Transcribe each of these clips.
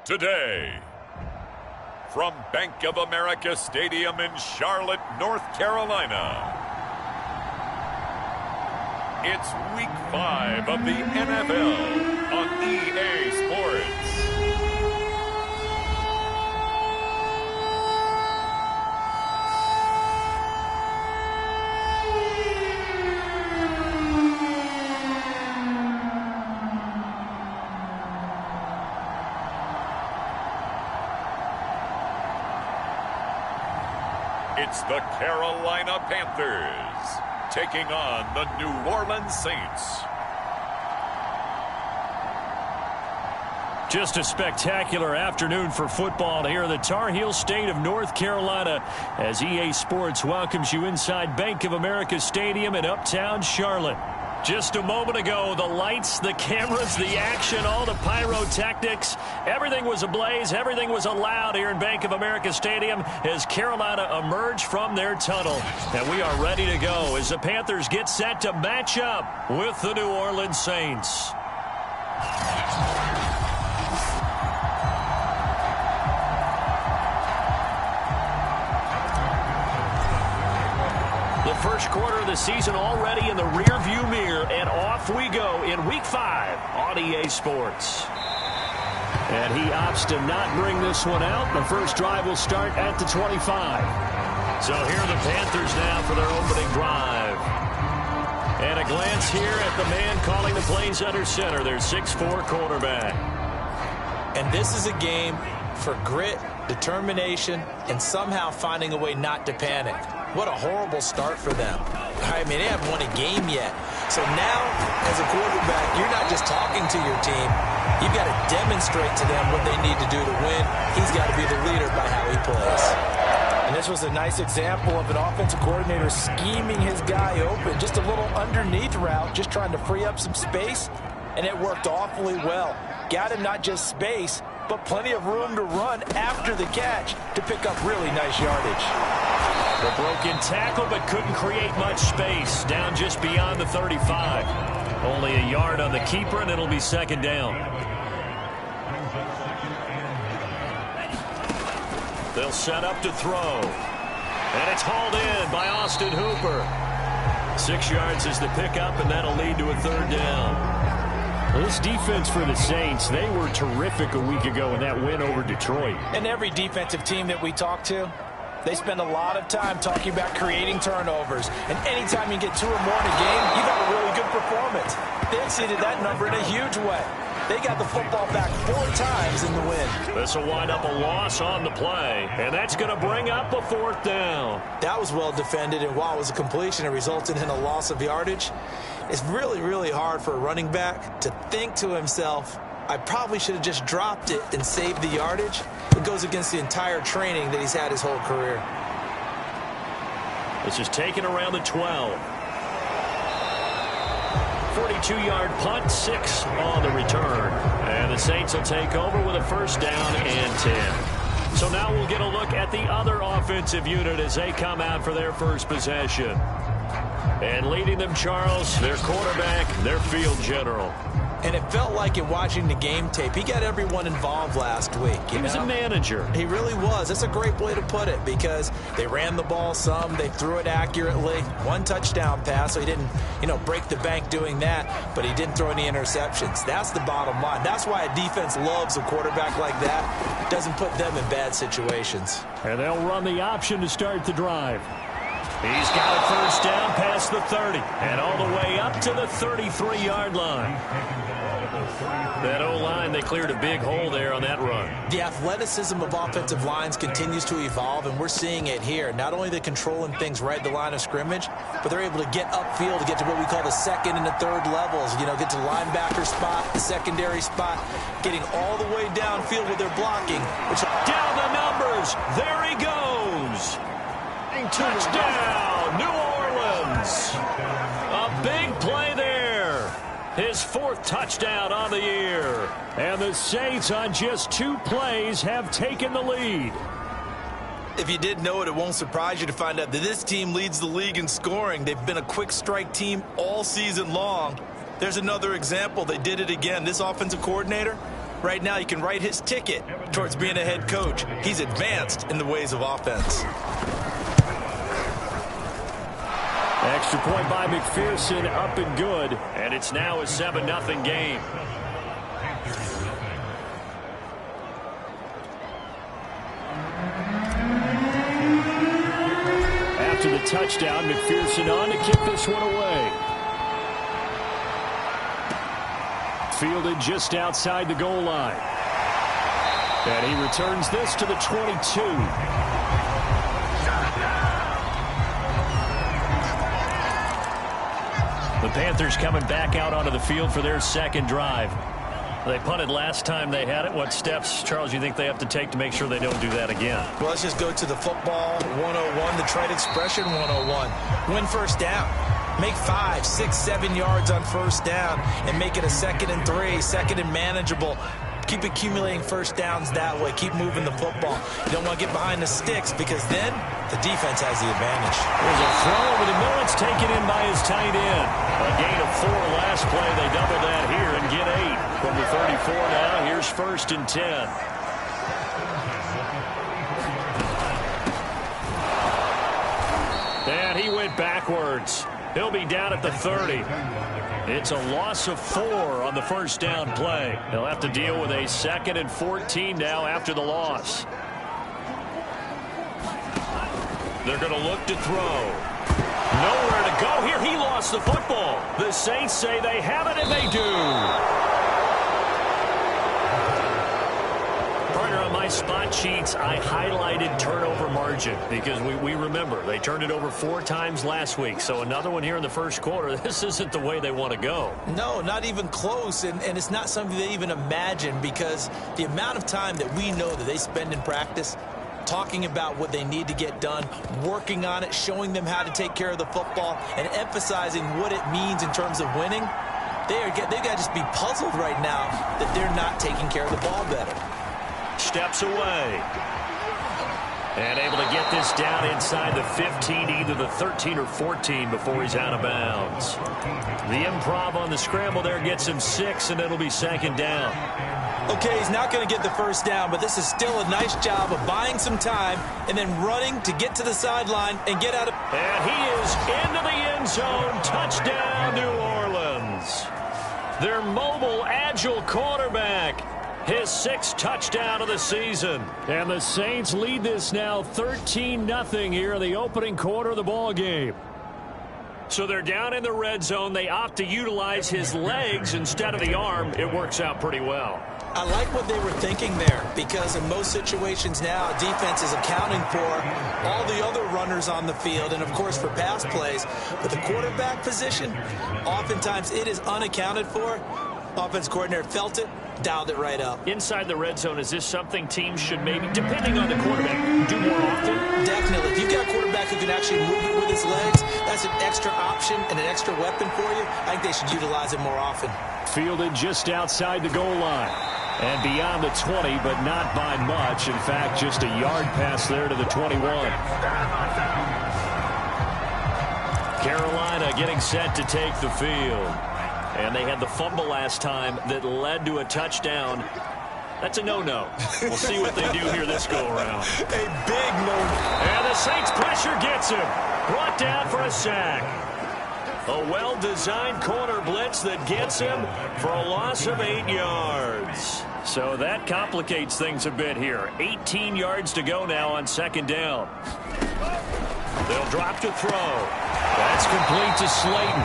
today. From Bank of America Stadium in Charlotte, North Carolina, it's Week 5 of the NFL on EA Sports. It's the Carolina Panthers taking on the New Orleans Saints. Just a spectacular afternoon for football here in the Tar Heel state of North Carolina as EA Sports welcomes you inside Bank of America Stadium in uptown Charlotte. Just a moment ago, the lights, the cameras, the action, all the pyrotechnics, everything was ablaze, everything was allowed here in Bank of America Stadium as Carolina emerged from their tunnel. And we are ready to go as the Panthers get set to match up with the New Orleans Saints. First quarter of the season already in the rearview mirror, and off we go in Week 5 on EA Sports. And he opts to not bring this one out. The first drive will start at the 25. So here are the Panthers now for their opening drive. And a glance here at the man calling the plays under center, their 6'4" quarterback. And this is a game for grit, determination, and somehow finding a way not to panic. What a horrible start for them. I mean, they haven't won a game yet. So now, as a quarterback, you're not just talking to your team. You've got to demonstrate to them what they need to do to win. He's got to be the leader by how he plays. And this was a nice example of an offensive coordinator scheming his guy open. Just a little underneath route, just trying to free up some space, and it worked awfully well. Got him not just space, but plenty of room to run after the catch to pick up really nice yardage. The broken tackle, but couldn't create much space. Down just beyond the 35. Only a yard on the keeper, and it'll be second down. They'll set up to throw. And it's hauled in by Austin Hooper. 6 yards is the pickup, and that'll lead to a third down. Well, this defense for the Saints, they were terrific a week ago in that win over Detroit. And every defensive team that we talk to, they spend a lot of time talking about creating turnovers. And anytime you get 2 or more in a game, you've got a really good performance. They exceeded that number in a huge way. They got the football back 4 times in the win. This will wind up a loss on the play, and that's going to bring up a 4th down. That was well defended, and while it was a completion, it resulted in a loss of yardage. It's really, really hard for a running back to think to himself, I probably should have just dropped it and saved the yardage. It goes against the entire training that he's had his whole career. This is taken around the 12. 42-yard punt, 6 on the return. And the Saints will take over with a first down and 10. So now we'll get a look at the other offensive unit as they come out for their first possession. And leading them, Charles, their quarterback, their field general. And it felt like in watching the game tape, he got everyone involved last week. He was a manager. He really was. That's a great way to put it because they ran the ball some. They threw it accurately. 1 touchdown pass, so he didn't, break the bank doing that, but he didn't throw any interceptions. That's the bottom line. That's why a defense loves a quarterback like that. Doesn't put them in bad situations. And they'll run the option to start the drive. He's got a first down past the 30 and all the way up to the 33-yard line. That O-line, they cleared a big hole there on that run. The athleticism of offensive lines continues to evolve, and we're seeing it here. Not only they're controlling things right at the line of scrimmage, but they're able to get upfield to get to what we call the second and the third levels. Get to the linebacker spot, the secondary spot, getting all the way downfield with their blocking. Down the numbers. There he goes. Touchdown, New Orleans. A big play there. His 4th touchdown on the year. And the Saints on just 2 plays have taken the lead. If you didn't know it, it won't surprise you to find out that this team leads the league in scoring. They've been a quick strike team all season long. There's another example. They did it again. This offensive coordinator, Right now, he can write his ticket towards being a head coach. He's advanced in the ways of offense. Extra point by McPherson, up and good. And it's now a 7-0 game. After the touchdown, McPherson on to kick this one away. Fielded just outside the goal line. And he returns this to the 22. The Panthers coming back out onto the field for their second drive. They punted last time they had it. What steps, Charles, you think they have to take to make sure they don't do that again? Well, let's just go to the football 101, the trade expression 101. Win first down. Make 5, 6, 7 yards on first down and make it a 2nd and 3, 2nd and manageable. Keep accumulating first downs that way. Keep moving the football. You don't want to get behind the sticks because then the defense has the advantage. There's a throw over the middle. It's taken in by his tight end. A gain of 4 last play. They double that here and get 8 from the 34 now. Here's 1st and 10. And he went backwards. He'll be down at the 30. It's a loss of 4 on the first down play. They'll have to deal with a 2nd and 14 now after the loss. They're going to look to throw. Nowhere to go here. He lost the football. The Saints say they have it, and they do. On my spot sheets, I highlighted turnover margin because we remember they turned it over 4 times last week. So another one here in the first quarter. This isn't the way they want to go. No, not even close. And it's not something they even imagine because the amount of time that we know that they spend in practice talking about what they need to get done, working on it, showing them how to take care of the football, and emphasizing what it means in terms of winning. They've got to just be puzzled right now that they're not taking care of the ball better. Steps away. And able to get this down inside the 15, either the 13 or 14 before he's out of bounds. The improv on the scramble there gets him 6, and it'll be 2nd down. Okay, he's not going to get the first down, but this is still a nice job of buying some time and then running to get to the sideline and get out of... And he is into the end zone. Touchdown, New Orleans. Their mobile, agile quarterback. His 6th touchdown of the season. And the Saints lead this now 13-0 here in the opening quarter of the ball game. So they're down in the red zone. They opt to utilize his legs instead of the arm. It works out pretty well. I like what they were thinking there because in most situations now, defense is accounting for all the other runners on the field and, of course, for pass plays. But the quarterback position, oftentimes it is unaccounted for. Offense coordinator felt it, dialed it right up. Inside the red zone, is this something teams should maybe, depending on the quarterback, do more often? Definitely. If you've got a quarterback who can actually move it with his legs, that's an extra option and an extra weapon for you. I think they should utilize it more often. Fielded just outside the goal line. And beyond the 20, but not by much. In fact, just a yard pass there to the 21. Carolina getting set to take the field. And they had the fumble last time that led to a touchdown. That's a no-no. We'll see what they do here this go-around. A big no-no. And the Saints pressure gets him. Brought down for a sack. A well-designed corner blitz that gets him for a loss of 8 yards. So that complicates things a bit here. 18 yards to go now on 2nd down. They'll drop to throw. That's complete to Slayton.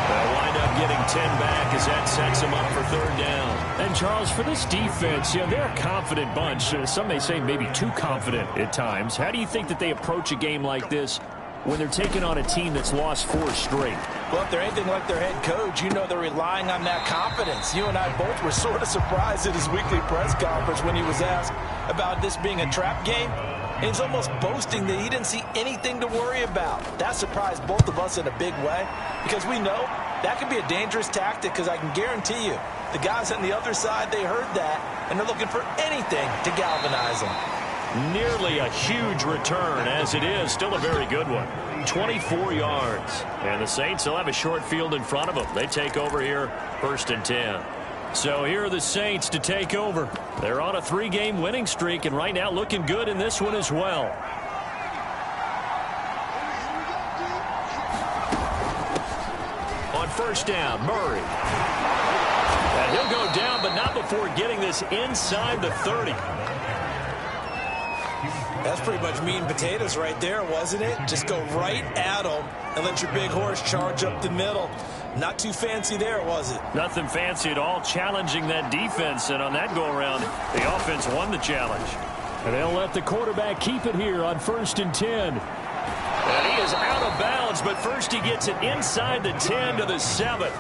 They'll wind up getting 10 back as that sets them up for 3rd down. And, Charles, for this defense, they're a confident bunch. Some may say maybe too confident at times. How do you think that they approach a game like this when they're taking on a team that's lost 4 straight? Well, if they're anything like their head coach, you know they're relying on that confidence. You and I both were sort of surprised at his weekly press conference when he was asked about this being a trap game. And he's almost boasting that he didn't see anything to worry about. That surprised both of us in a big way because we know that could be a dangerous tactic because I can guarantee you the guys on the other side, they heard that, and they're looking for anything to galvanize them. Nearly a huge return, as it is. Still a very good one. 24 yards. And the Saints will have a short field in front of them. They take over here 1st and 10. So here are the Saints to take over. They're on a 3-game winning streak, and right now looking good in this one as well. On first down, Murray. And he'll go down, but not before getting this inside the 30. That's pretty much meat and potatoes right there, wasn't it? Just go right at them and let your big horse charge up the middle. Not too fancy there, was it? Nothing fancy at all, challenging that defense, and on that go-around, the offense won the challenge. And they'll let the quarterback keep it here on 1st and 10. And he is out of bounds, but first he gets it inside the 10 to the 7.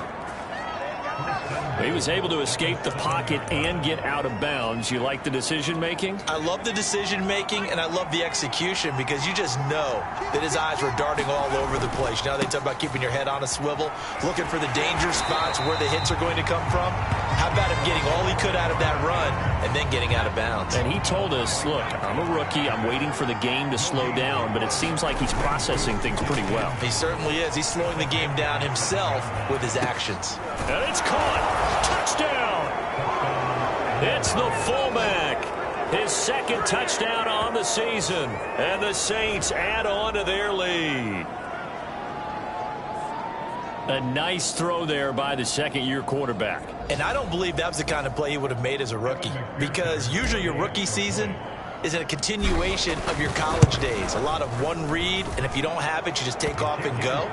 He was able to escape the pocket and get out of bounds. You like the decision-making? I love the decision-making, and I love the execution because you just know that his eyes were darting all over the place. You know, they talk about keeping your head on a swivel, looking for the danger spots where the hits are going to come from. How about him getting all he could out of that run and then getting out of bounds? And he told us, look, I'm a rookie. I'm waiting for the game to slow down, but it seems like he's processing things pretty well. He certainly is. He's slowing the game down himself with his actions. And it's caught. Touchdown! It's the fullback. His second touchdown on the season. And the Saints add on to their lead. A nice throw there by the second-year quarterback. And I don't believe that was the kind of play he would have made as a rookie. Because usually your rookie season is a continuation of your college days. A lot of one read, and if you don't have it, you just take off and go.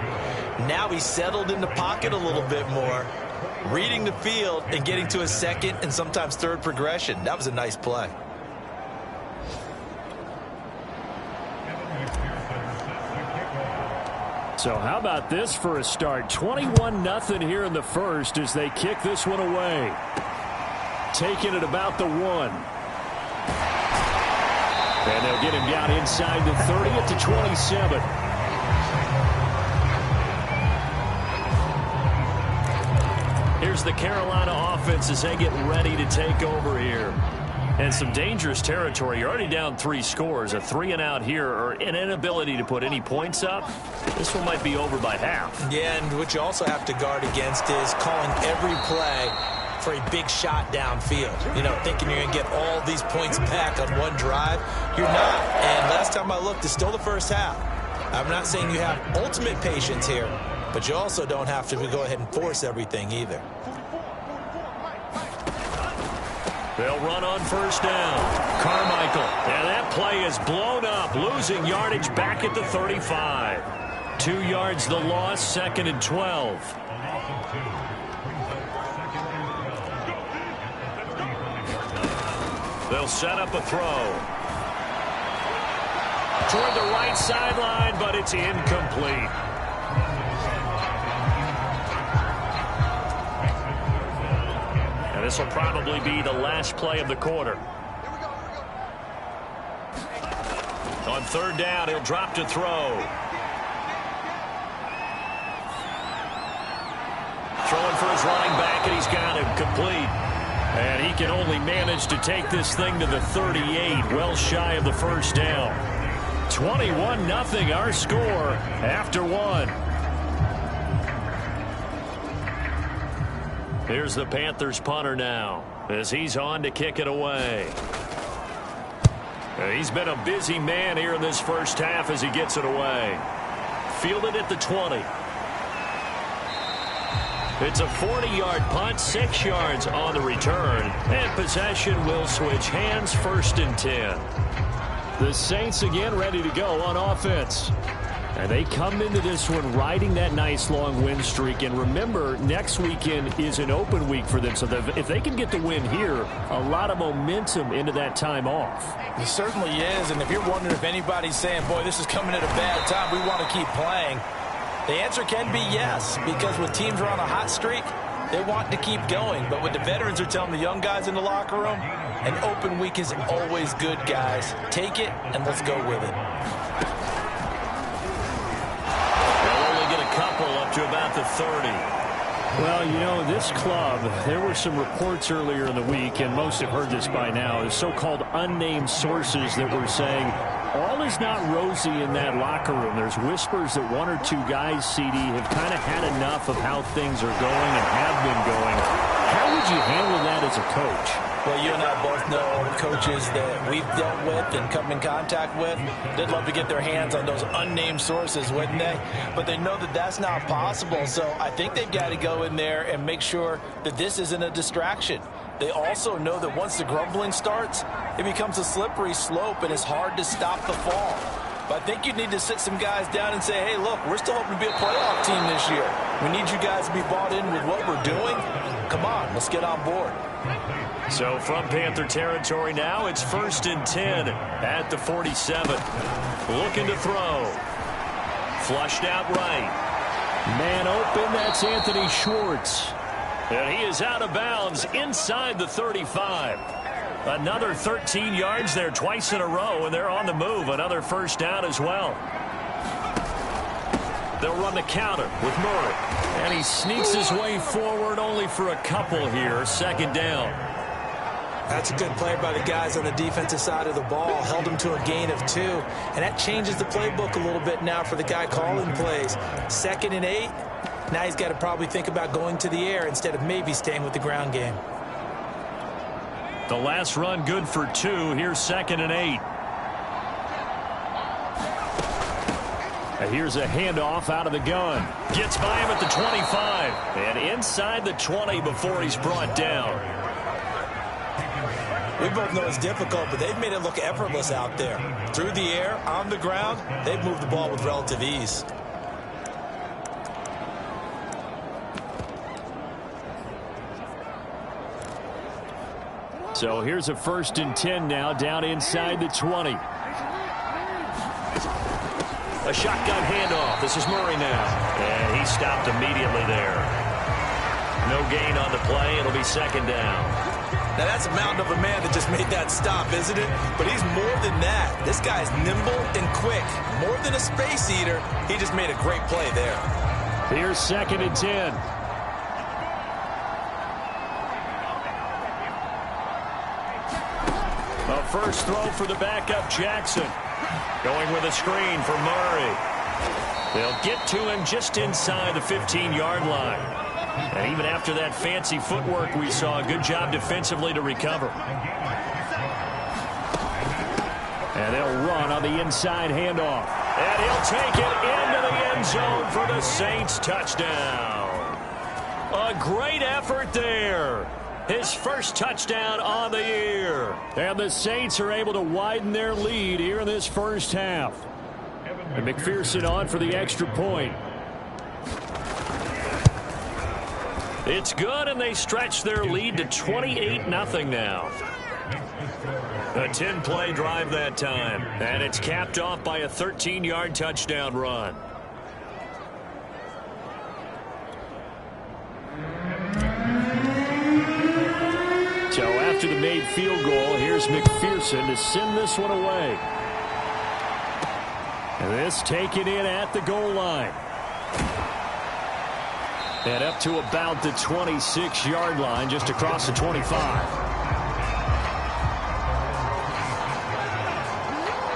Now he's settled in the pocket a little bit more, reading the field and getting to a second and sometimes third progression. That was a nice play. So how about this for a start? 21-0 here in the first as they kick this one away. Taking it about the 1. And they'll get him down inside the 30 at the 27. Here's the Carolina offense as they get ready to take over here. And some dangerous territory. You're already down 3 scores. A 3-and-out here or an inability to put any points up. This one might be over by half. Yeah, and what you also have to guard against is calling every play for a big shot downfield. You know, thinking you're going to get all these points back on one drive. You're not. And last time I looked, it's still the first half. I'm not saying you have ultimate patience here, but you also don't have to go ahead and force everything either. They'll run on first down. Carmichael. And that play is blown up. Losing yardage back at the 35. 2 yards the loss, 2nd and 12. They'll set up a throw. Toward the right sideline, but it's incomplete. And this will probably be the last play of the quarter. On third down, he'll drop to throw. Throwing for his running back, and he's got him complete. And he can only manage to take this thing to the 38, well shy of the first down. 21-0 our score after 1. Here's the Panthers punter now as he's on to kick it away. He's been a busy man here in this first half as he gets it away. Fielded at the 20. It's a 40-yard punt, 6 yards on the return, and possession will switch hands, 1st and 10. The Saints again ready to go on offense. And they come into this one riding that nice long win streak. And remember, next weekend is an open week for them. So if they can get the win here, a lot of momentum into that time off. It certainly is. And if you're wondering if anybody's saying, boy, this is coming at a bad time, we want to keep playing, the answer can be yes. Because when teams are on a hot streak, they want to keep going. But what the veterans are telling the young guys in the locker room, an open week is always good, guys. Take it, and let's go with it. Couple up to about the 30. Well, you know, this club, there were some reports earlier in the week, and most have heard this by now, is so-called unnamed sources that were saying all is not rosy in that locker room. There's whispers that 1 or 2 guys, CD, have kind of had enough of how things are going and have been going. How would would you handle that as a coach? Well, you and I both know coaches that we've dealt with and come in contact with. They'd love to get their hands on those unnamed sources, wouldn't they? But they know that that's not possible. So I think they've got to go in there and make sure that this isn't a distraction. They also know that once the grumbling starts, it becomes a slippery slope and it's hard to stop the fall. But I think you need to sit some guys down and say, hey, look, we're still hoping to be a playoff team this year. We need you guys to be bought in with what we're doing. Come on, let's get on board. So from Panther territory now, it's 1st and 10 at the 47. Looking to throw. Flushed out right. Man open, that's Anthony Schwartz. And he is out of bounds inside the 35. Another 13 yards there twice in a row, and they're on the move. Another first down as well. They'll run the counter with Murray. And he sneaks his way forward only for a couple here. 2nd down. That's a good play by the guys on the defensive side of the ball. Held him to a gain of 2. And that changes the playbook a little bit now for the guy calling plays. 2nd and 8. Now he's got to probably think about going to the air instead of maybe staying with the ground game. The last run good for 2. Here's 2nd and 8. Here's a handoff out of the gun. Gets by him at the 25. And inside the 20 before he's brought down. We both know it's difficult, but they've made it look effortless out there. Through the air, on the ground, they've moved the ball with relative ease. So here's a 1st and 10 now, down inside the 20. A shotgun handoff. This is Murray now. And he stopped immediately there. No gain on the play. It'll be 2nd down. Now that's a mountain of a man that just made that stop, isn't it? But he's more than that. This guy's nimble and quick. More than a space eater, he just made a great play there. Here's 2nd and 10. A first throw for the backup Jackson. Going with a screen for Murray. They'll get to him just inside the 15-yard line. And even after that fancy footwork we saw, a good job defensively to recover. And they'll run on the inside handoff. And he'll take it into the end zone for the Saints touchdown. A great effort there. His first touchdown on the year. And the Saints are able to widen their lead here in this first half. And McPherson on for the extra point. It's good, and they stretch their lead to 28-0 now. A 10-play drive that time. And it's capped off by a 13-yard touchdown run. So after the made field goal, here's McPherson to send this one away. And this taken in at the goal line. And up to about the 26-yard line, just across the 25.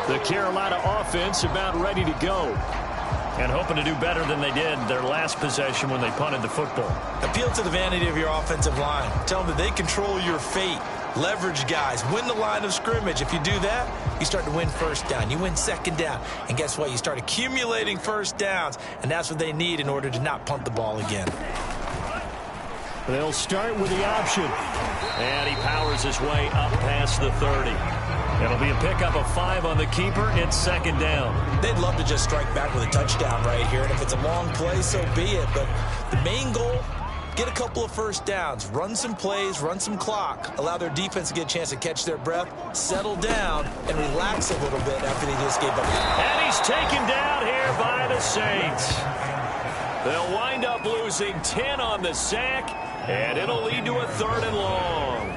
The Carolina offense about ready to go. And hoping to do better than they did their last possession when they punted the football. Appeal to the vanity of your offensive line. Tell them that they control your fate. Leverage guys. Win the line of scrimmage. If you do that, you start to win first down. You win 2nd down. And guess what? You start accumulating first downs. And that's what they need in order to not punt the ball again. They'll start with the option. And he powers his way up past the 30. It'll be a pickup of 5 on the keeper. It's 2nd down. They'd love to just strike back with a touchdown right here. And if it's a long play, so be it. But the main goal, get a couple of first downs. Run some plays, run some clock. Allow their defense to get a chance to catch their breath, settle down, and relax a little bit after they just gave up. And he's taken down here by the Saints. They'll wind up losing 10 on the sack, and it'll lead to a 3rd and long.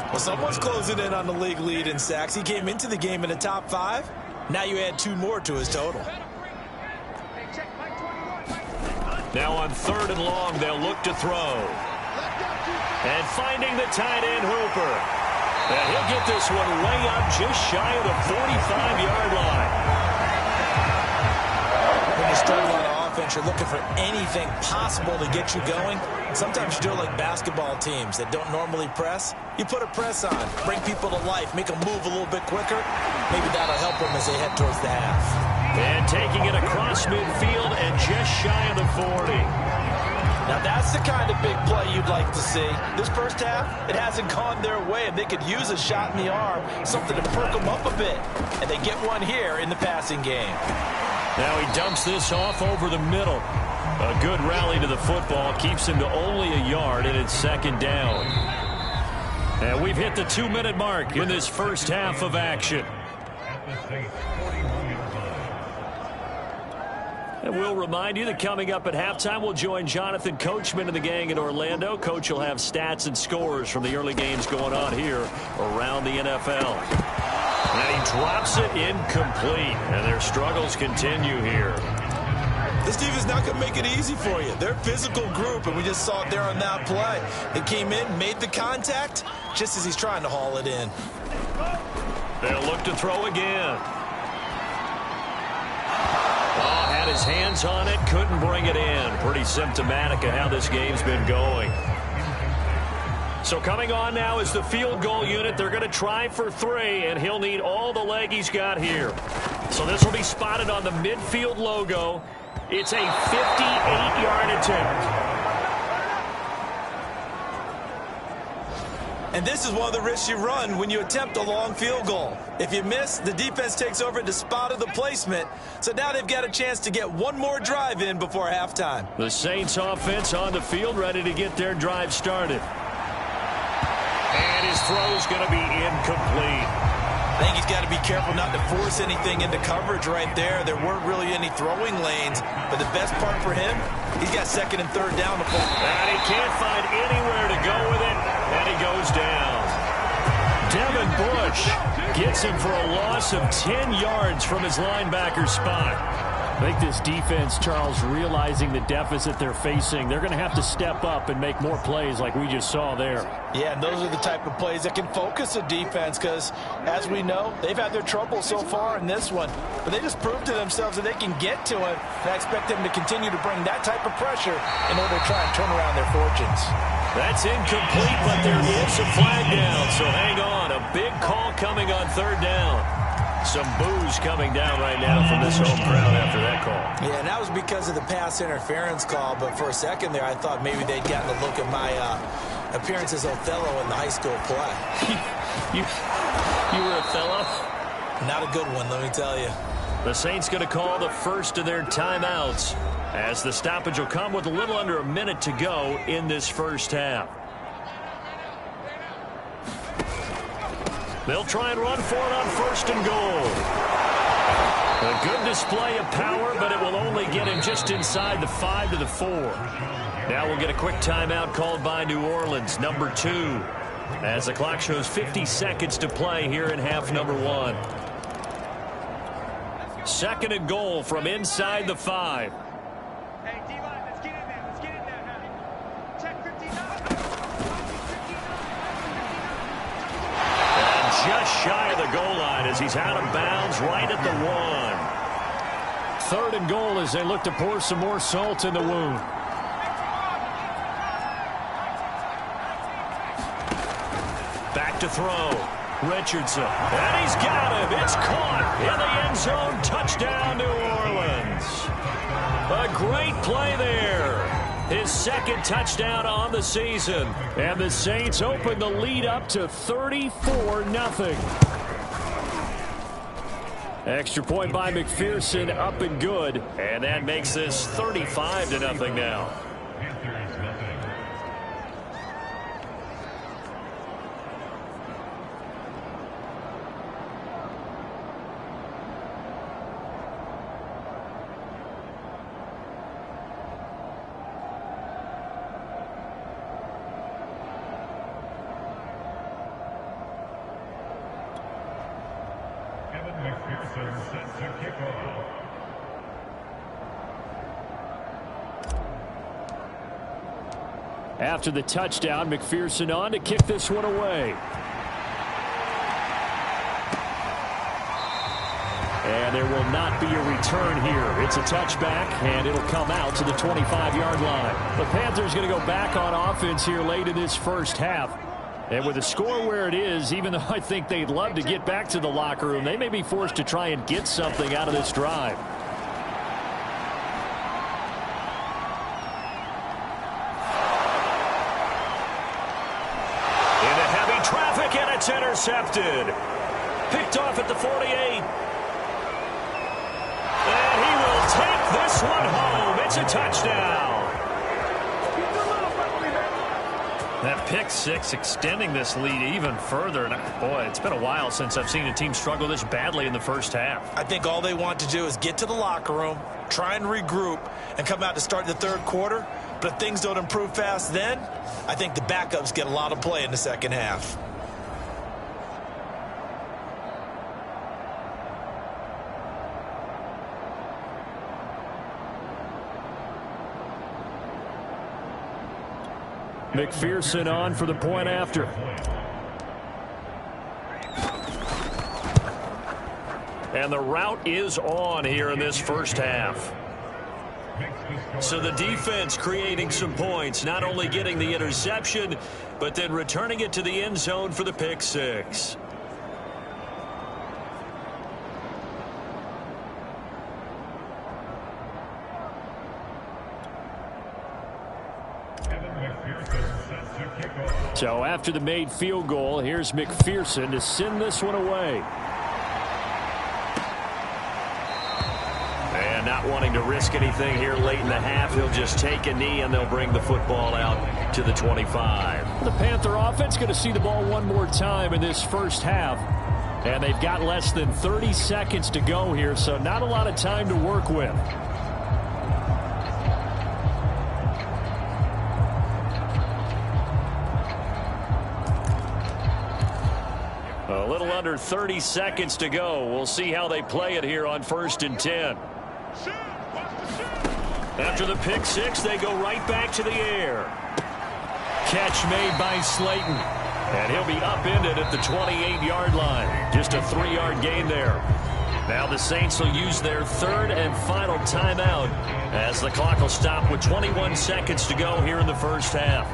Well, someone's closing in on the league lead in sacks. He came into the game in the top 5. Now you add 2 more to his total. Now on 3rd and long, they'll look to throw. And finding the tight end, Hooper. And he'll get this one way up just shy of the 45-yard line. When you struggle on offense, defense, you're looking for anything possible to get you going. Sometimes you do it like basketball teams that don't normally press. You put a press on, bring people to life, make them move a little bit quicker. Maybe that'll help them as they head towards the half. And taking it across midfield and just shy of the 40. Now that's the kind of big play you'd like to see. This first half, it hasn't gone their way, and they could use a shot in the arm, something to perk them up a bit. And they get one here in the passing game. Now he dumps this off over the middle. A good rally to the football keeps him to only a yard, and it's second down. And we've hit the 2-minute mark in this first half of action. And we'll remind you that coming up at halftime, we'll join Jonathan Coachman and the gang in Orlando. Coach will have stats and scores from the early games going on here around the NFL. And he drops it incomplete, and their struggles continue here. This defense is not going to make it easy for you. They're a physical group, and we just saw it there on that play. They came in, made the contact, just as he's trying to haul it in. They'll look to throw again. Had his hands on it, couldn't bring it in. Pretty symptomatic of how this game's been going. So coming on now is the field goal unit. They're going to try for 3, and he'll need all the leg he's got here. So this will be spotted on the midfield logo. It's a 58-yard attempt. And this is one of the risks you run when you attempt a long field goal. If you miss, the defense takes over to spot of the placement. So now they've got a chance to get one more drive in before halftime. The Saints offense on the field ready to get their drive started. And his throw's going to be incomplete. I think he's got to be careful not to force anything into coverage right there. There weren't really any throwing lanes. But the best part for him, he's got second and third down to pull. And he can't find anywhere to go with it. And he goes down. Devin Bush gets him for a loss of 10 yards from his linebacker spot. I think this defense, Charles, realizing the deficit they're facing, they're going to have to step up and make more plays like we just saw there. Yeah, and those are the type of plays that can focus a defense because, as we know, they've had their trouble so far in this one. But they just proved to themselves that they can get to it, and I expect them to continue to bring that type of pressure in order to try and turn around their fortunes. That's incomplete, but there is a flag down, so hang on. A big call coming on third down. Some boos coming down right now from this home crowd after that call. Yeah, and that was because of the pass interference call, but for a second there I thought maybe they'd gotten a look at my appearance as Othello in the high school play. You were Othello? Not a good one, let me tell you. The Saints going to call the first of their timeouts as the stoppage will come with a little under a minute to go in this first half. They'll try and run for it on first and goal. A good display of power, but it will only get him just inside the 5 to the 4. Now we'll get a quick timeout called by New Orleans, number 2, as the clock shows 50 seconds to play here in half number 1. Second and goal from inside the 5. Just shy of the goal line as he's out of bounds right at the 1. Third and goal as they look to pour some more salt in the wound. Back to throw. Richardson. And he's got him. It's caught in the end zone. Touchdown, New Orleans. A great play there. His second touchdown on the season. And the Saints open the lead up to 34-0. Extra point by McPherson, up and good. And that makes this 35-0 now. After the touchdown, McPherson on to kick this one away. And there will not be a return here. It's a touchback, and it'll come out to the 25-yard line. The Panthers going to go back on offense here late in this first half. And with the score where it is, even though I think they'd love to get back to the locker room, they may be forced to try and get something out of this drive. Into heavy traffic, and it's intercepted. Picked off at the 48. And he will take this one home. It's a touchdown. That pick six extending this lead even further. And boy, it's been a while since I've seen a team struggle this badly in the first half. I think all they want to do is get to the locker room, try and regroup, and come out to start the third quarter. But if things don't improve fast then, I think the backups get a lot of play in the second half. McPherson on for the point after. And the route is on here in this first half. So the defense creating some points, not only getting the interception, but then returning it to the end zone for the pick six. So after the made field goal, here's McPherson to send this one away. And not wanting to risk anything here late in the half, he'll just take a knee and they'll bring the football out to the 25. The Panther offense going to see the ball one more time in this first half. And they've got less than 30 seconds to go here, so not a lot of time to work with. A little under 30 seconds to go. We'll see how they play it here on 1st and 10. After the pick six, they go right back to the air. Catch made by Slayton. And he'll be upended at the 28-yard line. Just a 3-yard gain there. Now the Saints will use their third and final timeout as the clock will stop with 21 seconds to go here in the first half.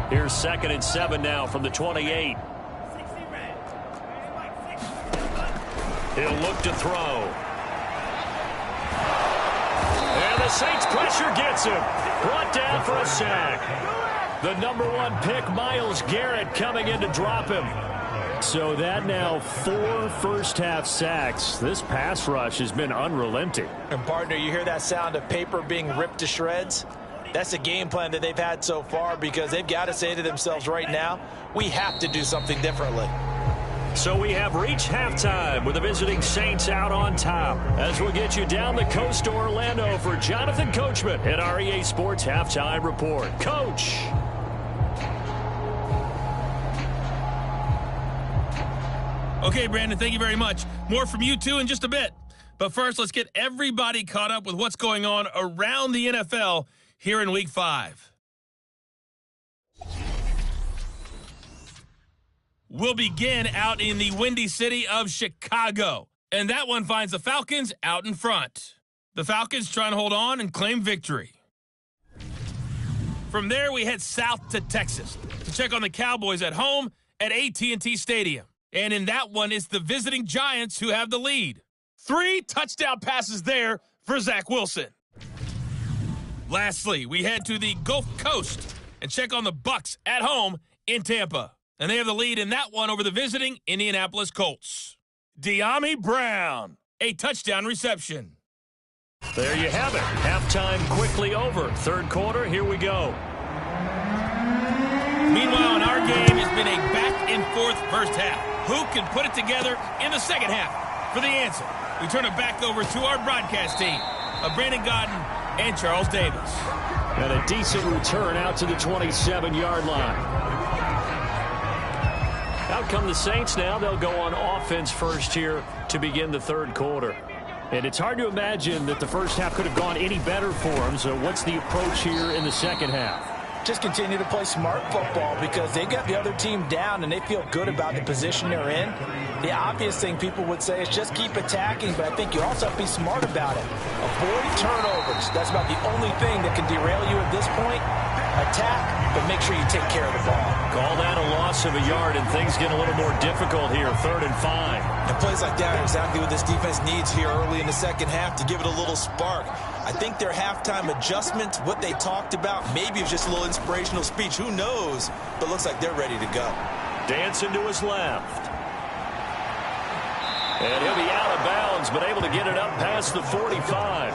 Here's 2nd and 7 now from the 28. He'll look to throw. And the Saints pressure gets him. Brought down for a sack. The #1 pick, Myles Garrett, coming in to drop him. So that now 4 first-half sacks. This pass rush has been unrelenting. And, partner, you hear that sound of paper being ripped to shreds? That's a game plan that they've had so far because they've got to say to themselves right now, we have to do something differently. So we have reached halftime with the visiting Saints out on top. As we'll get you down the coast to Orlando for Jonathan Coachman at our EA Sports Halftime Report. Coach. Okay, Brandon, thank you very much. More from you, too, in just a bit. But first, let's get everybody caught up with what's going on around the NFL here in Week 5. We'll begin out in the windy city of Chicago. And that one finds the Falcons out in front. The Falcons trying to hold on and claim victory. From there, we head south to Texas to check on the Cowboys at home at AT&T Stadium. And in that one, it's the visiting Giants who have the lead. 3 touchdown passes there for Zach Wilson. Lastly, we head to the Gulf Coast and check on the Bucs at home in Tampa. And they have the lead in that one over the visiting Indianapolis Colts. De'Ami Brown, a touchdown reception. There you have it. Halftime quickly over. Third quarter, here we go. Meanwhile, in our game, it's been a back-and-forth first half. Who can put it together in the second half? For the answer, we turn it back over to our broadcast team of Brandon Godden and Charles Davis. And a decent return out to the 27-yard line. Out come the Saints now. They'll go on offense first here to begin the third quarter. And it's hard to imagine that the first half could have gone any better for them. So what's the approach here in the second half? just continue to play smart football because they got the other team down and they feel good about the position they're in. The obvious thing people would say is just keep attacking, but I think you also have to be smart about it. Avoid turnovers. That's about the only thing that can derail you at this point. Attack, but make sure you take care of the ball. Call that a loss of a yard, and things get a little more difficult here, 3rd and 5. And plays like that are exactly what this defense needs here early in the second half to give it a little spark. I think their halftime adjustment, what they talked about, maybe it was just a little inspirational speech. Who knows? But looks like they're ready to go. Dancing to his left. And he'll be out of bounds, but able to get it up past the 45.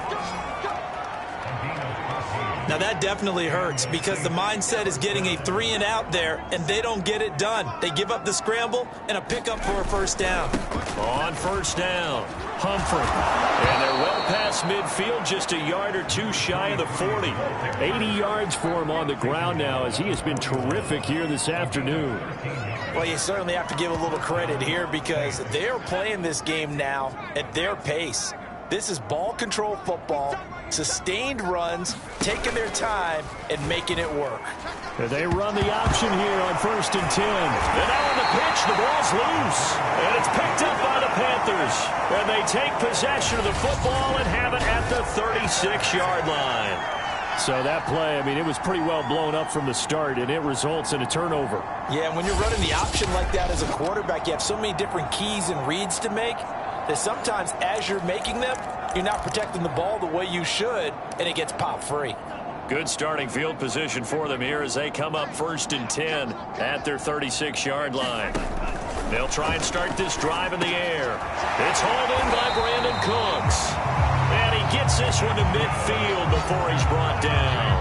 Now that definitely hurts because the mindset is getting a 3-and-out there, and they don't get it done. They give up the scramble and a pickup for a first down. On first down, Humphrey. And they're well past midfield, just a yard or two shy of the 40. 80 yards for him on the ground now as he has been terrific here this afternoon. Well, you certainly have to give a little credit here because they're playing this game now at their pace. This is ball control football, sustained runs, taking their time, and making it work. And they run the option here on 1st and 10. And now on the pitch, the ball's loose. And it's picked up by the Panthers. And they take possession of the football and have it at the 36-yard line. So that play, I mean, it was pretty well blown up from the start, and it results in a turnover. Yeah, and when you're running the option like that as a quarterback, you have so many different keys and reads to make that sometimes as you're making them, you're not protecting the ball the way you should, and it gets popped free. Good starting field position for them here as they come up 1st and 10 at their 36-yard line. They'll try and start this drive in the air. It's hauled in by Brandon Cooks. And he gets this one to midfield before he's brought down.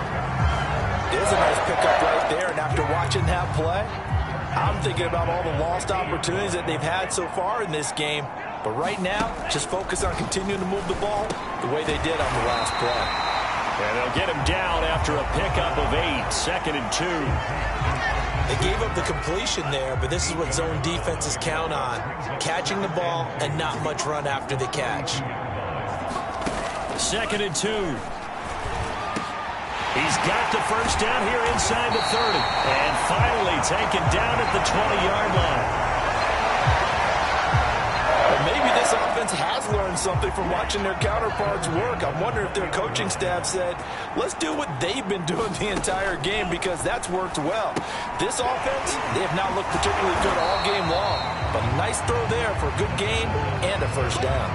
There's a nice pickup right there, and after watching that play, I'm thinking about all the lost opportunities that they've had so far in this game. But right now, just focus on continuing to move the ball the way they did on the last play. And they'll get him down after a pickup of 8, 2nd and 2. They gave up the completion there, but this is what zone defenses count on. Catching the ball and not much run after the catch. 2nd and 2. He's got the first down here inside the 30. And finally taken down at the 20-yard line. Maybe this offense has learned something from watching their counterparts work. I wonder if their coaching staff said, let's do what they've been doing the entire game because that's worked well. This offense, they have not looked particularly good all game long. But a nice throw there for a good gain and a first down.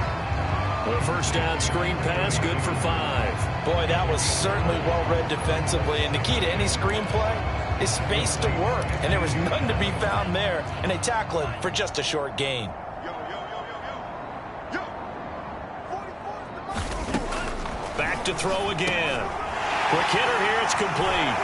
The first down screen pass, good for 5. Boy, that was certainly well-read defensively. And the key to any screen play is space to work. And there was none to be found there. And they tackle it for just a short gain. Back to throw again. Quick hitter here, it's complete.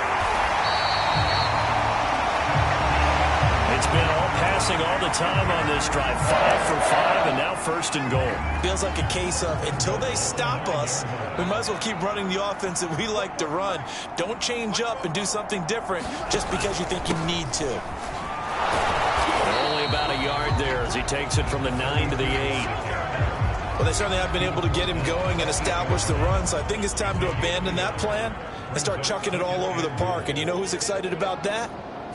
It's been all passing all the time on this drive. 5 for 5, and now 1st and goal. Feels like a case of until they stop us, we might as well keep running the offense that we like to run. Don't change up and do something different just because you think you need to. Only about a yard there as he takes it from the 9 to the 8. Well, they certainly have been able to get him going and establish the run, so I think it's time to abandon that plan and start chucking it all over the park. And you know who's excited about that?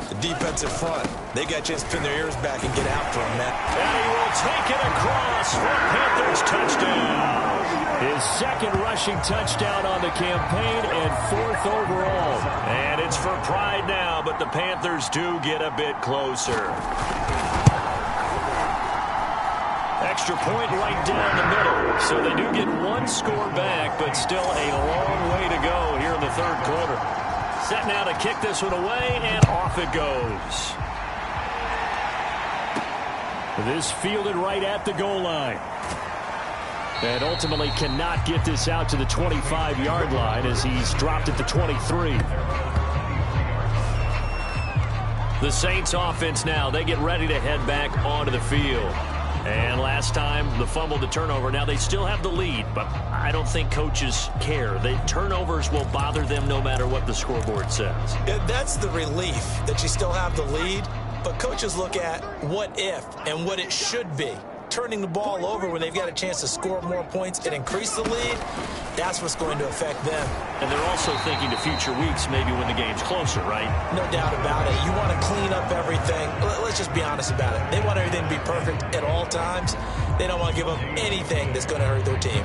The defensive front. They got a chance to pin their ears back and get after him, Matt. And he will take it across for a Panthers touchdown. His 2nd rushing touchdown on the campaign and 4th overall. And it's for pride now, but the Panthers do get a bit closer. Extra point right down the middle. So they do get 1 score back, but still a long way to go here in the 3rd quarter. Set now to kick this one away, and off it goes. This fielded right at the goal line. And ultimately cannot get this out to the 25-yard line as he's dropped at the 23. The Saints offense now, they get ready to head back onto the field. And last time, the fumble, the turnover. Now, they still have the lead, but I don't think coaches care. The turnovers will bother them no matter what the scoreboard says. Yeah, that's the relief that you still have the lead, but coaches look at what if and what it should be. turning the ball over when they've got a chance to score more points and increase the lead, that's what's going to affect them. And they're also thinking to future weeks, maybe when the game's closer, right? No doubt about it. You want to clean up everything. Let's just be honest about it. They want everything to be perfect at all times. They don't want to give up anything that's going to hurt their team.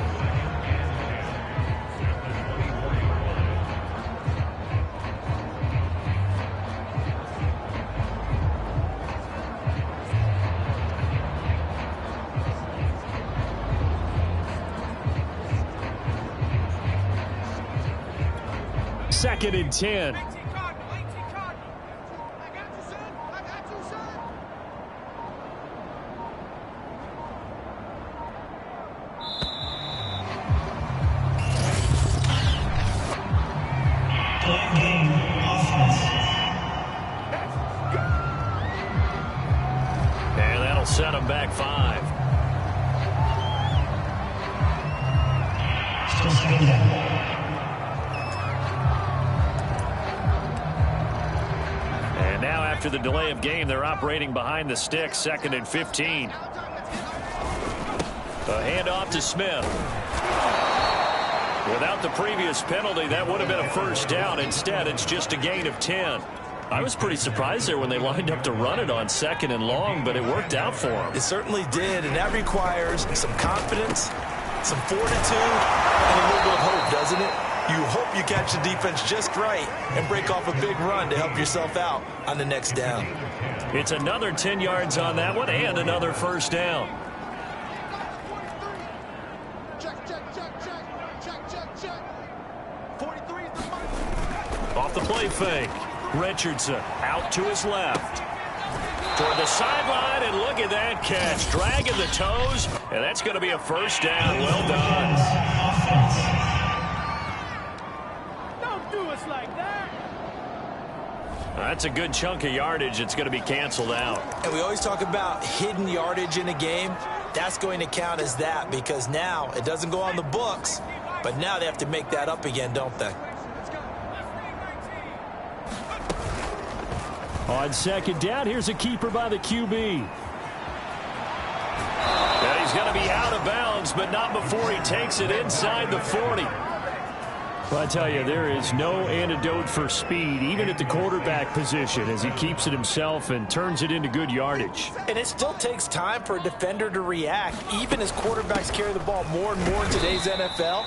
Second and 10. And that'll set them back 5. After the delay of game, they're operating behind the sticks, 2nd and 15. A handoff to Smith. Without the previous penalty, that would have been a first down. Instead, it's just a gain of 10. I was pretty surprised there when they lined up to run it on 2nd and long, but it worked out for them. It certainly did, and that requires some confidence, some fortitude, and a little bit of hope, doesn't it? You hope you catch the defense just right and break off a big run to help yourself out on the next down. It's another 10 yards on that one and another first down. Off the play fake. Richardson out to his left. Toward the sideline, and look at that catch. Dragging the toes, and that's going to be a first down. Well done. That's a good chunk of yardage. It's going to be canceled out. And we always talk about hidden yardage in a game. That's going to count as that because now it doesn't go on the books, but now they have to make that up again, don't they? On 2nd down, here's a keeper by the QB. And he's going to be out of bounds, but not before he takes it inside the 40. Well, I tell you, there is no antidote for speed, even at the quarterback position, as he keeps it himself and turns it into good yardage. And it still takes time for a defender to react. Even as quarterbacks carry the ball more and more in today's NFL,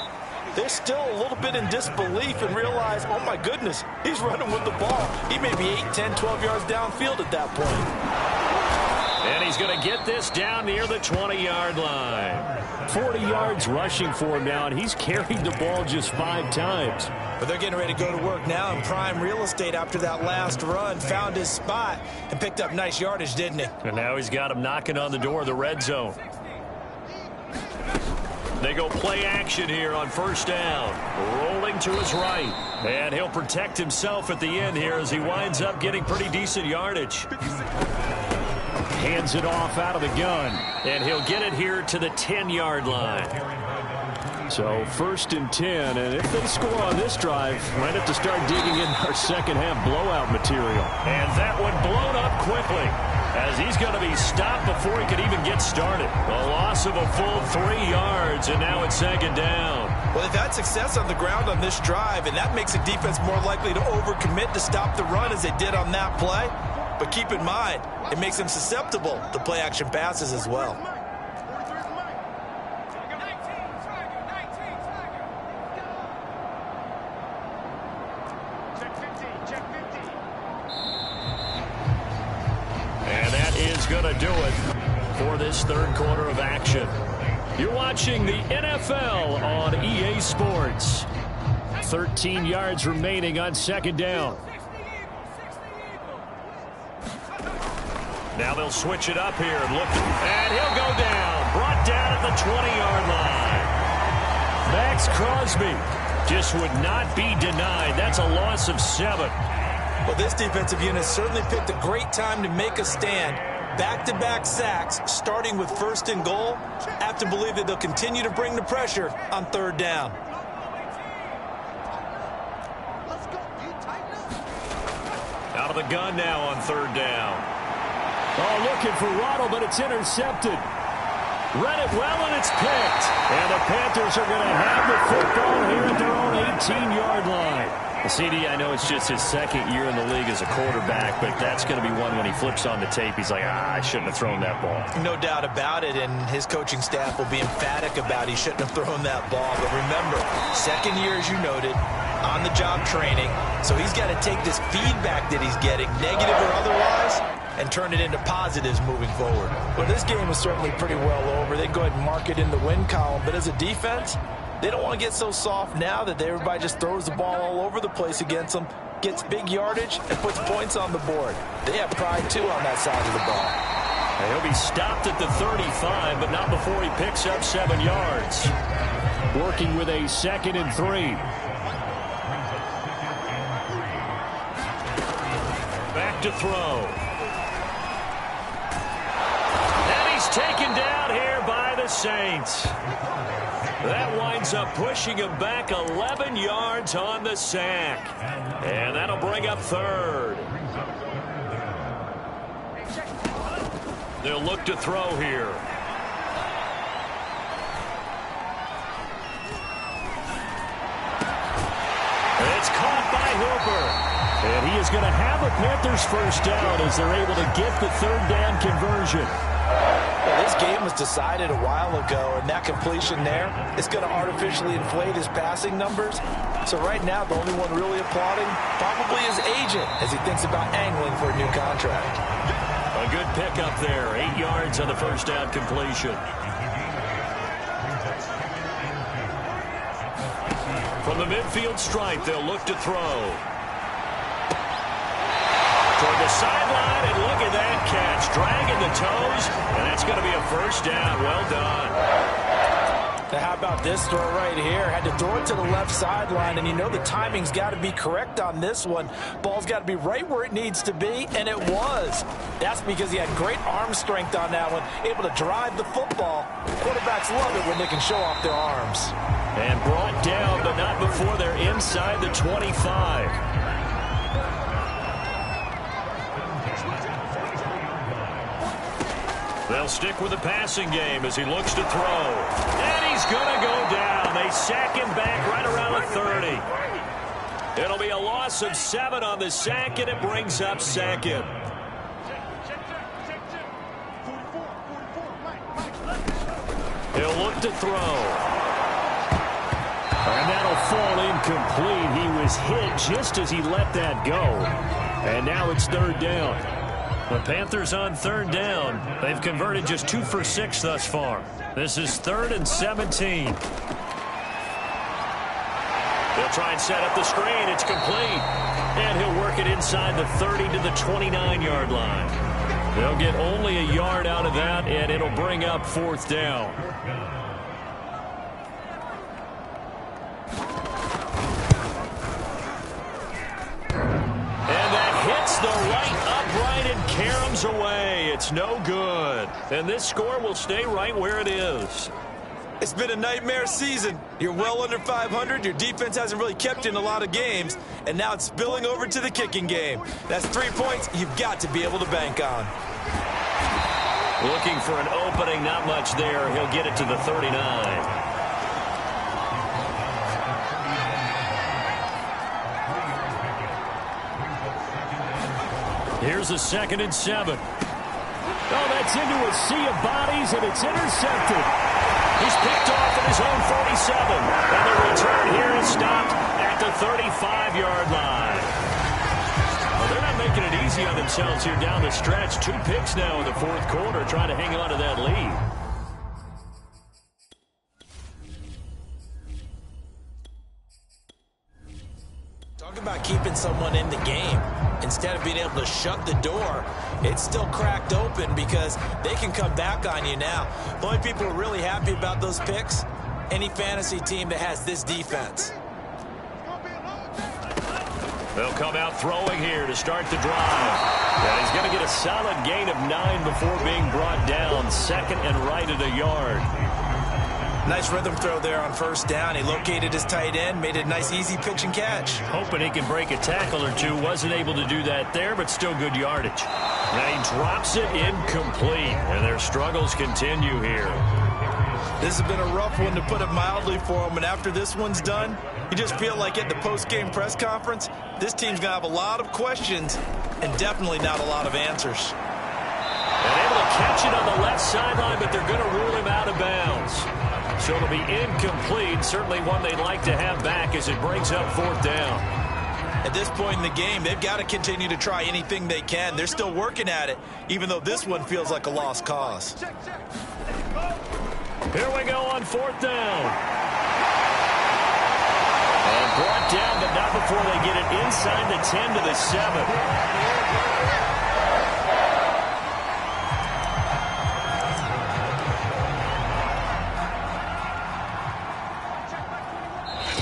they're still a little bit in disbelief and realize, oh, my goodness, he's running with the ball. He may be 8, 10, 12 yards downfield at that point. And he's going to get this down near the 20-yard line. 40 yards rushing for him now, and he's carried the ball just 5 times. But they're getting ready to go to work now in prime real estate after that last run. Found his spot and picked up nice yardage, didn't he? And now he's got him knocking on the door of the red zone. They go play action here on first down. Rolling to his right. And he'll protect himself at the end here as he winds up getting pretty decent yardage. Hands it off out of the gun. And he'll get it here to the 10-yard line. So 1st and 10. And if they score on this drive, might have to start digging in our second-half blowout material. And that one blown up quickly, as he's going to be stopped before he could even get started. A loss of a full 3 yards, and now it's 2nd down. Well, they've had success on the ground on this drive, and that makes the defense more likely to overcommit to stop the run as they did on that play. But keep in mind, it makes them susceptible to play-action passes as well. And that is going to do it for this 3rd quarter of action. You're watching the NFL on EA Sports. 13 yards remaining on 2nd down. Now they'll switch it up here and look, and he'll go down. Brought down at the 20-yard line. Max Crosby just would not be denied. That's a loss of 7. Well, this defensive unit certainly picked a great time to make a stand. Back-to-back sacks, starting with 1st and goal. I have to believe that they'll continue to bring the pressure on 3rd down. Out of the gun now on 3rd down. Oh, looking for Waddle, but it's intercepted. Read it well, and it's picked. And the Panthers are going to have the football here at their own 18-yard line. CD, I know it's just his second year in the league as a quarterback, but that's going to be one when he flips on the tape. He's like, I shouldn't have thrown that ball. No doubt about it, and his coaching staff will be emphatic about he shouldn't have thrown that ball. But remember, second year, as you noted, on-the-job training, so he's got to take this feedback that he's getting, negative or otherwise, and turn it into positives moving forward. Well, this game is certainly pretty well over. They go ahead and mark it in the win column, but as a defense, they don't want to get so soft now that everybody just throws the ball all over the place against them, gets big yardage, and puts points on the board. They have pride, too, on that side of the ball. And he'll be stopped at the 35, but not before he picks up 7 yards. Working with a 2nd and 3. Back to throw. And he's taken down here by the Saints. That winds up pushing him back 11 yards on the sack. And that'll bring up 3rd. They'll look to throw here. It's caught by Hooper. And he is going to have a Panthers first down as they're able to get the 3rd down conversion. Well, this game was decided a while ago, and that completion there is going to artificially inflate his passing numbers. So right now, the only one really applauding probably his agent as he thinks about angling for a new contract. A good pickup there. 8 yards on the first down completion. From the midfield stripe, they'll look to throw. Toward the sideline, and look at that catch. Dragging the toes, and that's going to be a first down. Well done. Now, how about this throw right here? Had to throw it to the left sideline, and you know the timing's got to be correct on this one. Ball's got to be right where it needs to be, and it was. That's because he had great arm strength on that one, able to drive the football. Quarterbacks love it when they can show off their arms. And brought down, but not before they're inside the 25. They'll stick with the passing game as he looks to throw. And he's going to go down. They sack him back right around the 30. It'll be a loss of 7 on the sack, and it brings up 2nd. He'll look to throw. And that'll fall incomplete. He was hit just as he let that go. And now it's 3rd down. The Panthers on 3rd down. They've converted just 2 for 6 thus far. This is 3rd and 17. They'll try and set up the screen. It's complete. And he'll work it inside the 30 to the 29-yard line. They'll get only a yard out of that, and it'll bring up 4th down. The right upright and caroms away. It's no good. And this score will stay right where it is. It's been a nightmare season. You're well under 500. Your defense hasn't really kept you in a lot of games. And now it's spilling over to the kicking game. That's 3 points you've got to be able to bank on. Looking for an opening. Not much there. He'll get it to the 39. Here's a 2nd and 7. Oh, that's into a sea of bodies, and it's intercepted. He's picked off at his own 47. And the return here is stopped at the 35-yard line. Well, they're not making it easy on themselves here down the stretch. 2 picks now in the 4th quarter, trying to hang on to that lead. Talk about keeping someone in the game. Instead of being able to shut the door, it's still cracked open because they can come back on you now. The only people who are really happy about those picks, any fantasy team that has this defense. They'll come out throwing here to start the drive. And he's going to get a solid gain of 9 before being brought down. 2nd and right at a yard. Nice rhythm throw there on 1st down. He located his tight end, made it a nice, easy pitch and catch. Hoping he can break a tackle or two. Wasn't able to do that there, but still good yardage. Now he drops it incomplete, and their struggles continue here. This has been a rough one, to put it mildly, for him. And after this one's done, you just feel like at the post-game press conference, this team's going to have a lot of questions and definitely not a lot of answers. And able to catch it on the left sideline, but they're going to rule him out of bounds. So it'll be incomplete. Certainly one they'd like to have back as it brings up 4th down. At this point in the game, they've got to continue to try anything they can. They're still working at it, even though this one feels like a lost cause. Here we go on 4th down. And brought down, but not before they get it inside the 10 to the 7.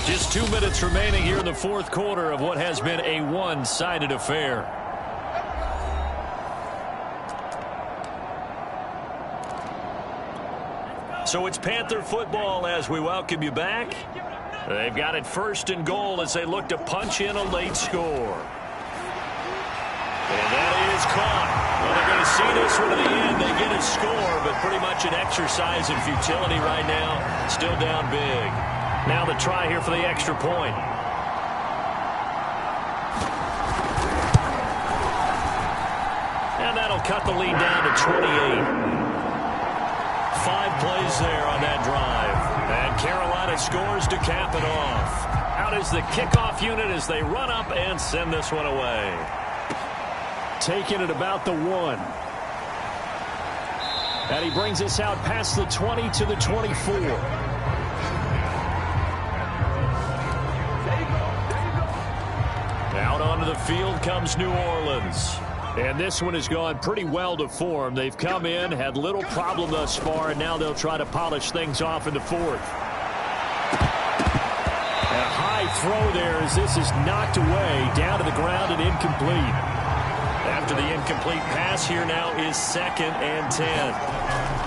Just 2 minutes remaining here in the 4th quarter of what has been a one-sided affair. So it's Panther football as we welcome you back. They've got it 1st and goal as they look to punch in a late score. And that is caught. Well, they're going to see this one to the end. They get a score, but pretty much an exercise in futility right now. Still down big. Now the try here for the extra point. And that'll cut the lead down to 28. 5 plays there on that drive. And Carolina scores to cap it off. Out is the kickoff unit as they run up and send this one away. Taking it about the 1. And he brings us out past the 20 to the 24. Out onto the field comes New Orleans. And this one has gone pretty well to form. They've come in, had little problem thus far, and now they'll try to polish things off in the 4th. A high throw there as this is knocked away, down to the ground and incomplete. After the incomplete pass, here now is 2nd and 10.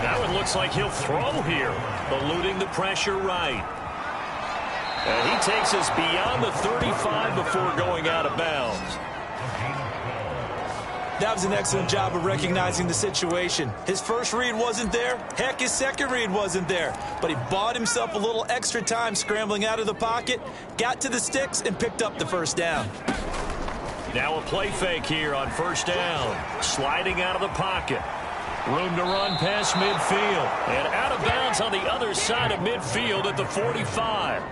Now it looks like he'll throw here, eluding the pressure right. And he takes us beyond the 35 before going out of bounds. That was an excellent job of recognizing the situation. His first read wasn't there. Heck, his second read wasn't there. But he bought himself a little extra time scrambling out of the pocket, got to the sticks, and picked up the 1st down. Now a play fake here on 1st down. Sliding out of the pocket. Room to run past midfield. And out of bounds on the other side of midfield at the 45.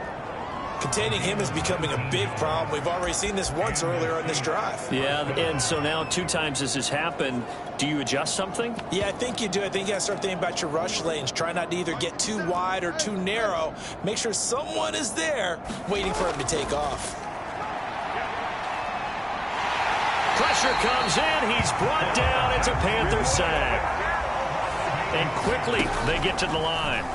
Containing him is becoming a big problem. We've already seen this once earlier on this drive. Yeah, and so now 2 times this has happened. Do you adjust something? Yeah, I think you do. I think you got to start thinking about your rush lanes. Try not to either get too wide or too narrow. Make sure someone is there waiting for him to take off. Pressure comes in. He's brought down. It's a Panther sack. And quickly they get to the line.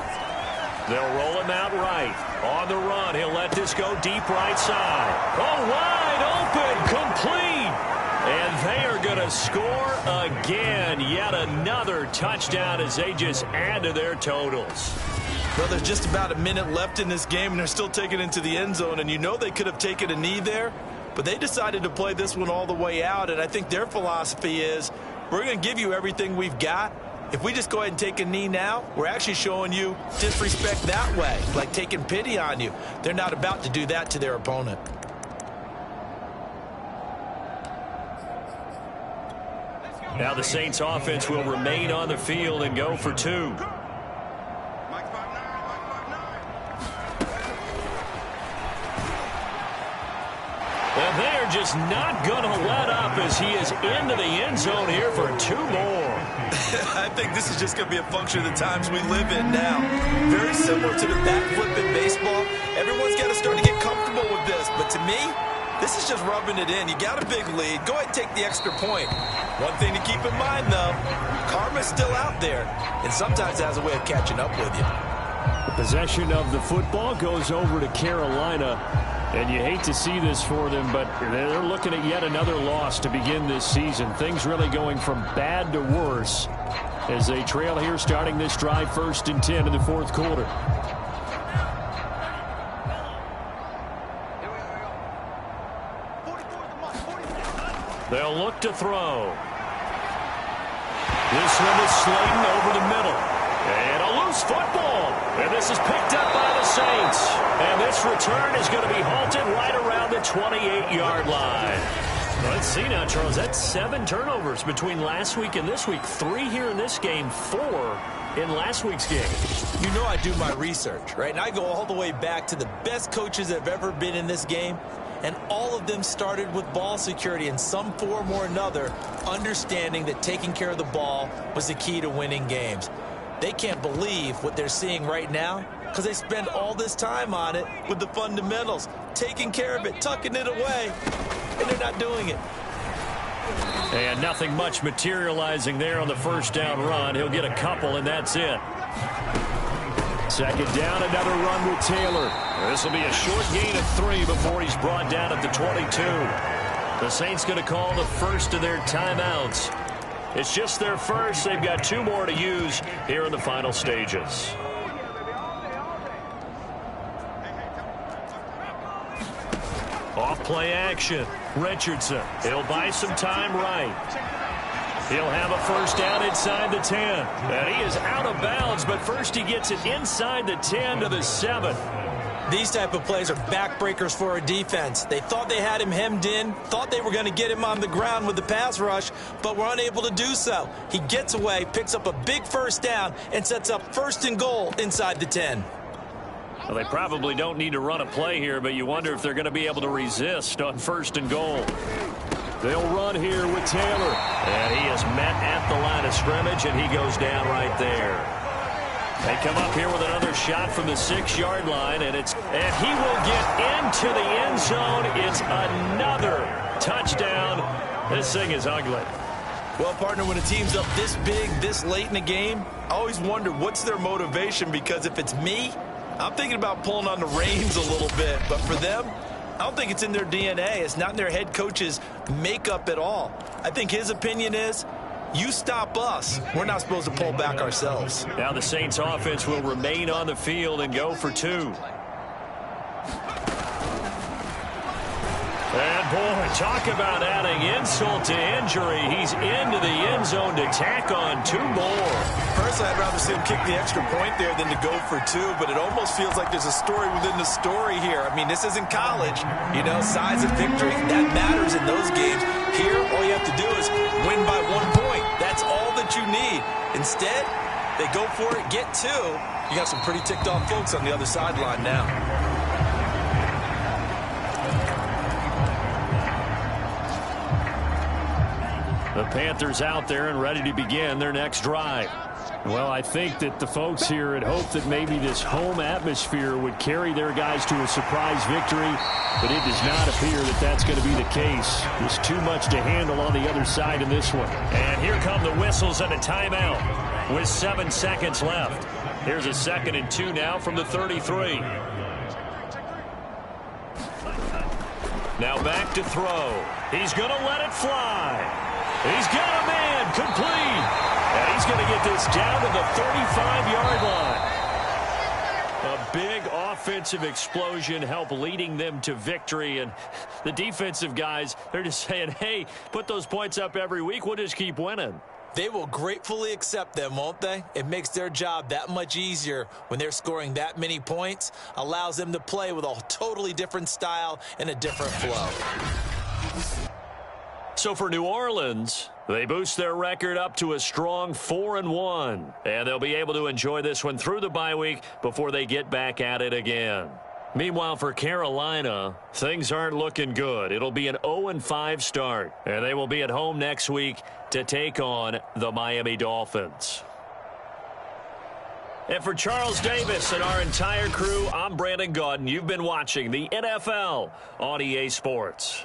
They'll roll him out right. On the run, he'll let this go deep right side. Oh, wide open, complete. And they are going to score again. Yet another touchdown as they just add to their totals. Well, there's just about a minute left in this game, and they're still taking it into the end zone. And you know they could have taken a knee there, but they decided to play this one all the way out. And I think their philosophy is, we're going to give you everything we've got. If we just go ahead and take a knee now, we're actually showing you disrespect that way, like taking pity on you. They're not about to do that to their opponent. Now the Saints offense will remain on the field and go for 2. And they're just not going to let up as he is into the end zone here for 2 more. I think this is just going to be a function of the times we live in now. Very similar to the backflip in baseball. Everyone's got to start to get comfortable with this. But to me, this is just rubbing it in. You got a big lead. Go ahead and take the extra point. One thing to keep in mind, though, karma's still out there. And sometimes it has a way of catching up with you. The possession of the football goes over to Carolina. And you hate to see this for them, but they're looking at yet another loss to begin this season. Things really going from bad to worse as they trail here starting this drive 1st and 10 in the 4th quarter. They'll look to throw. This one is Slayton over the middle. And a loose football. And this is picked up by the Saints. And this return is going to be halted right around the 28-yard line. Let's see now, Charles. That's 7 turnovers between last week and this week. 3 here in this game, 4 in last week's game. You know I do my research, right? And I go all the way back to the best coaches that have ever been in this game. And all of them started with ball security in some form or another, understanding that taking care of the ball was the key to winning games. They can't believe what they're seeing right now because they spend all this time on it with the fundamentals, taking care of it, tucking it away, and they're not doing it. And nothing much materializing there on the first down run. He'll get a couple, and that's it. Second down, another run with Taylor. This will be a short gain of 3 before he's brought down at the 22. The Saints going to call the first of their timeouts. It's just their first. They've got 2 more to use here in the final stages. Off play action. Richardson. He'll buy some time right. He'll have a first down inside the 10. And he is out of bounds, but first he gets it inside the 10 to the 7. These type of plays are backbreakers for a defense. They thought they had him hemmed in, thought they were going to get him on the ground with the pass rush, but were unable to do so. He gets away, picks up a big first down, and sets up 1st and goal inside the 10. Well, they probably don't need to run a play here, but you wonder if they're going to be able to resist on 1st and goal. They'll run here with Taylor. And he is met at the line of scrimmage, and he goes down right there. They come up here with another shot from the 6-yard line, and he will get into the end zone. It's another touchdown. This thing is ugly. Well, partner, when a team's up this big, this late in the game, I always wonder what's their motivation, because if it's me, I'm thinking about pulling on the reins a little bit. But for them, I don't think it's in their DNA. It's not in their head coach's makeup at all. I think his opinion is, you stop us, we're not supposed to pull back ourselves. Now the Saints offense will remain on the field and go for 2. And boy, talk about adding insult to injury. He's into the end zone to tack on 2 more. Personally, I'd rather see him kick the extra point there than to go for 2, but it almost feels like there's a story within the story here. I mean, this isn't college. You know, size of victory, that matters in those games. Here, all you have to do is win by 1 point. That's all that you need. Instead, they go for it, get 2. You got some pretty ticked off folks on the other sideline now. The Panthers out there and ready to begin their next drive. Well, I think that the folks here had hoped that maybe this home atmosphere would carry their guys to a surprise victory, but it does not appear that that's going to be the case. There's too much to handle on the other side in this one. And here come the whistles and a timeout with 7 seconds left. Here's a 2nd and 2 now from the 33. Now back to throw. He's going to let it fly. He's got a man, complete. And he's going to get this down to the 35-yard line. A big offensive explosion helped leading them to victory. And the defensive guys, they're just saying, hey, put those points up every week. We'll just keep winning. They will gratefully accept them, won't they? It makes their job that much easier when they're scoring that many points. Allows them to play with a totally different style and a different flow. So for New Orleans, they boost their record up to a strong 4-1. And they'll be able to enjoy this one through the bye week before they get back at it again. Meanwhile, for Carolina, things aren't looking good. It'll be an 0-5 start. And they will be at home next week to take on the Miami Dolphins. And for Charles Davis and our entire crew, I'm Brandon Gaudin. You've been watching the NFL on EA Sports.